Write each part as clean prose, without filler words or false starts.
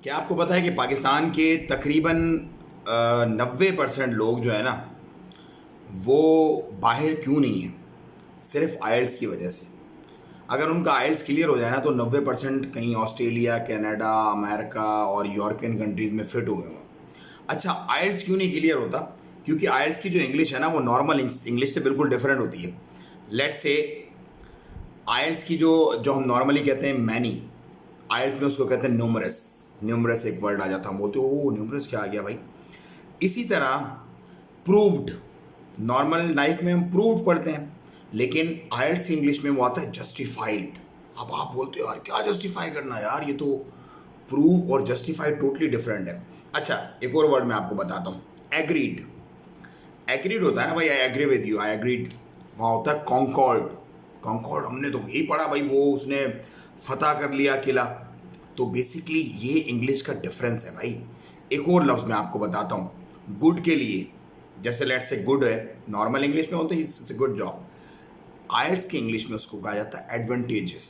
क्या आपको पता है कि पाकिस्तान के तकरीबन 90% लोग जो है ना वो बाहर क्यों नहीं है? सिर्फ आइल्स की वजह से। अगर उनका आइल्स क्लियर हो जाए ना तो 90% कहीं ऑस्ट्रेलिया, कनाडा, अमेरिका और यूरोपियन कंट्रीज़ में फिट हुए हों। अच्छा, आइल्स क्यों नहीं क्लियर होता? क्योंकि आइल्स की जो इंग्लिश है ना वो नॉर्मल इंग्लिश से बिल्कुल डिफरेंट होती है। लेट्स से आइल्स की जो जो हम नॉर्मली कहते हैं मैनी, आइल्स में उसको कहते हैं न्यूमरस। न्यूमरस एक वर्ड आ जाता, हम बोलते हो ओ न्यूमरस क्या आ गया भाई। इसी तरह प्रूव्ड, नॉर्मल लाइफ में हम प्रूव्ड पढ़ते हैं, लेकिन आइल्स इंग्लिश में वो आता है जस्टिफाइड। अब आप बोलते हो यार क्या जस्टिफाई करना यार, ये तो प्रूव और जस्टिफाइड टोटली डिफरेंट है। अच्छा, एक और वर्ड मैं आपको बताता हूँ, एग्रीड। एग्रीड होता है ना भाई, I agree with you, I agreed. वहाँ होता है कॉन्कॉर्ड। कॉन्कॉर्ड हमने तो यही पढ़ा भाई, वो उसने फतह कर लिया किला। तो बेसिकली ये इंग्लिश का डिफरेंस है भाई। एक और लफ्ज़ मैं आपको बताता हूँ गुड के लिए। जैसे लेट्स से गुड है, नॉर्मल इंग्लिश में बोलते हैं इट्स गुड जॉब। आयल्स की इंग्लिश में उसको कहा जाता है एडवांटेजेस।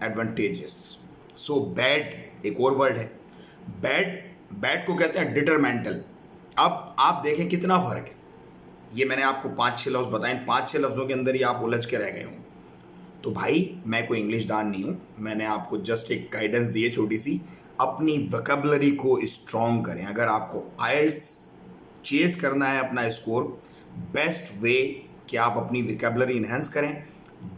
एडवांटेजेस। सो बैड एक और वर्ड है, बैड। बैड को कहते हैं डिटरमेंटल। अब आप देखें कितना फ़र्क है। ये मैंने आपको 5-6 लफ्ज़ बताए, 5-6 लफ्ज़ों के अंदर ही आप उलझ के रह गए हों। तो भाई मैं कोई इंग्लिश दान नहीं हूँ, मैंने आपको जस्ट एक गाइडेंस दी है छोटी सी। अपनी वोकैबुलरी को स्ट्रॉन्ग करें। अगर आपको आइल्स चेस करना है अपना स्कोर, बेस्ट वे कि आप अपनी वोकैबुलरी इन्हेंस करें।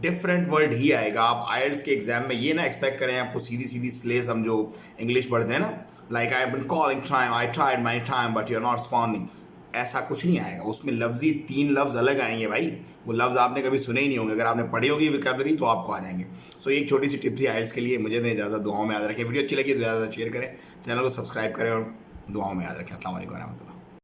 डिफरेंट वर्ड ही आएगा। आप आइल्स के एग्जाम में ये ना एक्सपेक्ट करें आपको सीधी सीधी स्लेस, हम जो इंग्लिश पढ़ते हैं ना, like I have been calling time, I tried my time but you are not responding. ऐसा कुछ नहीं आएगा उसमें। लफ्जी 3 लफ्ज़ अलग आएंगे भाई, वो लफ्ज़ आपने कभी सुने ही नहीं होंगे। अगर आपने पढ़ी होगी वोकैबुलरी तो आपको आ जाएंगे। सो एक छोटी सी टिप थी आइल्स के लिए। मुझे दें इजाज़त, दुआओं में याद रखें। वीडियो अच्छी लगी तो ज़्यादा शेयर करें, चैनल को सब्सक्राइब करें और दुआओं में याद रखें। अस्सलाम वालेकुम रहमतुल्लाह।